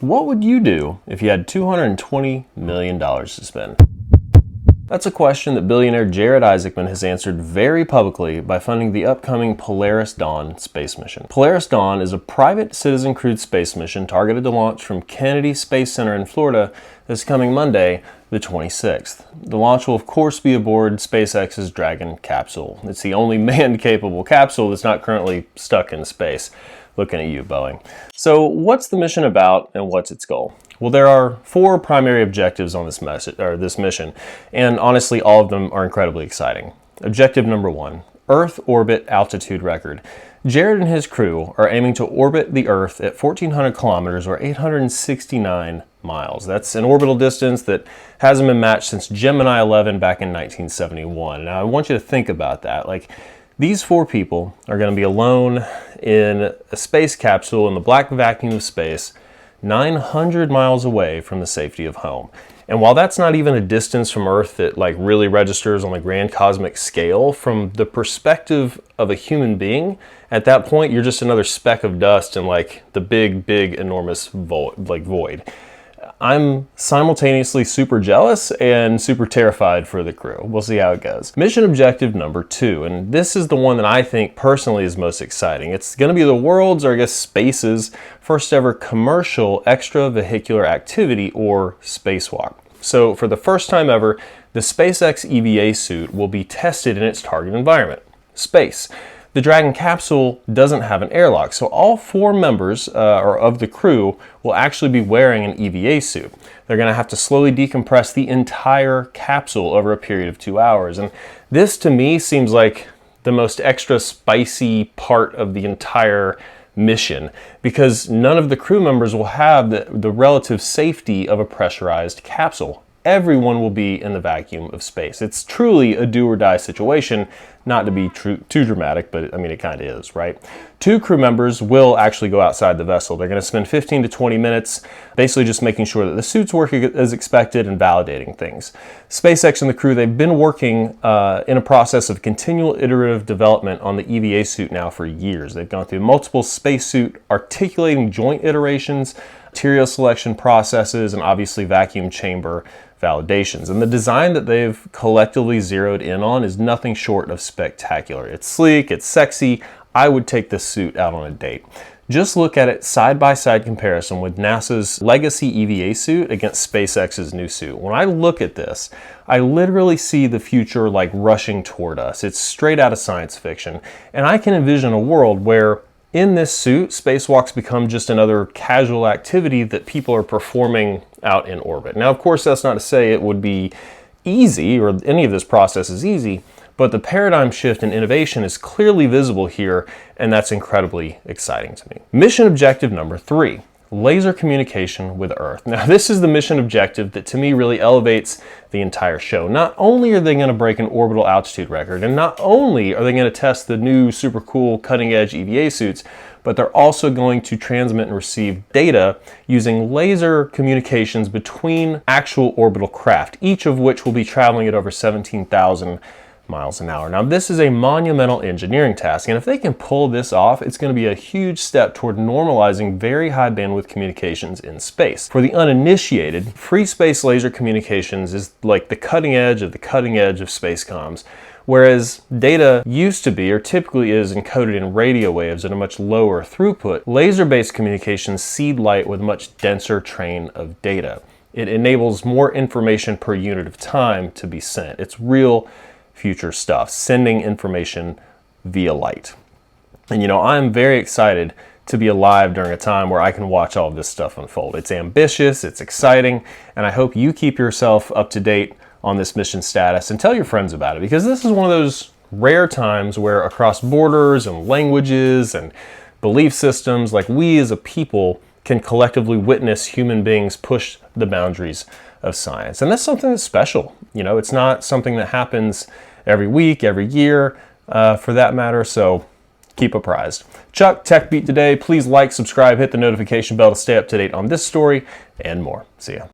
What would you do if you had $220 million to spend? That's a question that billionaire Jared Isaacman has answered very publicly by funding the upcoming Polaris Dawn space mission. Polaris Dawn is a private citizen crewed space mission targeted to launch from Kennedy Space Center in Florida this coming Monday, the 26th. The launch will of course be aboard SpaceX's Dragon capsule. It's the only manned-capable capsule that's not currently stuck in space. Looking at you, Boeing. So what's the mission about and what's its goal? Well, there are 4 primary objectives on this mission, and honestly, all of them are incredibly exciting. Objective number 1, Earth orbit altitude record. Jared and his crew are aiming to orbit the Earth at 1,400 kilometers or 869 miles. That's an orbital distance that hasn't been matched since Gemini 11 back in 1971. Now, I want you to think about that. These 4 people are going to be alone in a space capsule in the black vacuum of space, 900 miles away from the safety of home. And while that's not even a distance from Earth that really registers on the grand cosmic scale, from the perspective of a human being, at that point you're just another speck of dust in the big, enormous void. I'm simultaneously super jealous and super terrified for the crew. We'll see how it goes. Mission objective number 2, and this is the one that I think personally is most exciting. It's going to be the world's, or I guess space's, first ever commercial extravehicular activity, or spacewalk. So for the first time ever, the SpaceX EVA suit will be tested in its target environment, space. The Dragon capsule doesn't have an airlock, so all 4 members of the crew will actually be wearing an EVA suit. They're going to have to slowly decompress the entire capsule over a period of 2 hours. And this, to me, seems like the most extra spicy part of the entire mission, because none of the crew members will have the relative safety of a pressurized capsule. Everyone will be in the vacuum of space. It's truly a do or die situation, not to be too dramatic, but I mean, it kind of is, right? 2 crew members will actually go outside the vessel. They're going to spend 15 to 20 minutes basically just making sure that the suits work as expected and validating things. SpaceX and the crew, they've been working in a process of continual iterative development on the EVA suit now for years. They've gone through multiple spacesuit articulating joint iterations, material selection processes, and obviously vacuum chamber validations. And the design that they've collectively zeroed in on is nothing short of spectacular. It's sleek, it's sexy. I would take this suit out on a date. Just look at it side-by-side comparison with NASA's legacy EVA suit against SpaceX's new suit. When I look at this, I literally see the future rushing toward us. It's straight out of science fiction. And I can envision a world where in this suit, spacewalks become just another casual activity that people are performing out in orbit. Now, of course, that's not to say it would be easy or any of this process is easy, but the paradigm shift in innovation is clearly visible here, and that's incredibly exciting to me. Mission objective number 3. Laser communication with Earth. Now, this is the mission objective that to me really elevates the entire show. Not only are they going to break an orbital altitude record, and not only are they going to test the new super cool cutting edge EVA suits, but they're also going to transmit and receive data using laser communications between actual orbital craft, each of which will be traveling at over 17,000 miles an hour. Now, this is a monumental engineering task, and if they can pull this off, it's going to be a huge step toward normalizing very high bandwidth communications in space. For the uninitiated, free space laser communications is like the cutting edge of space comms, whereas data used to be, or typically is, encoded in radio waves at a much lower throughput. Laser-based communications seed light with a much denser train of data. It enables more information per unit of time to be sent. It's real future stuff, sending information via light. And I'm very excited to be alive during a time where I can watch all of this stuff unfold. It's ambitious, it's exciting, and I hope you keep yourself up to date on this mission status and tell your friends about it, because this is one of those rare times where across borders and languages and belief systems, we as a people can collectively witness human beings push the boundaries of science. And that's something that's special. It's not something that happens every week, every year, for that matter, so keep apprised. Chuck, Tech Beat today. Please like, subscribe, hit the notification bell to stay up to date on this story and more. See ya.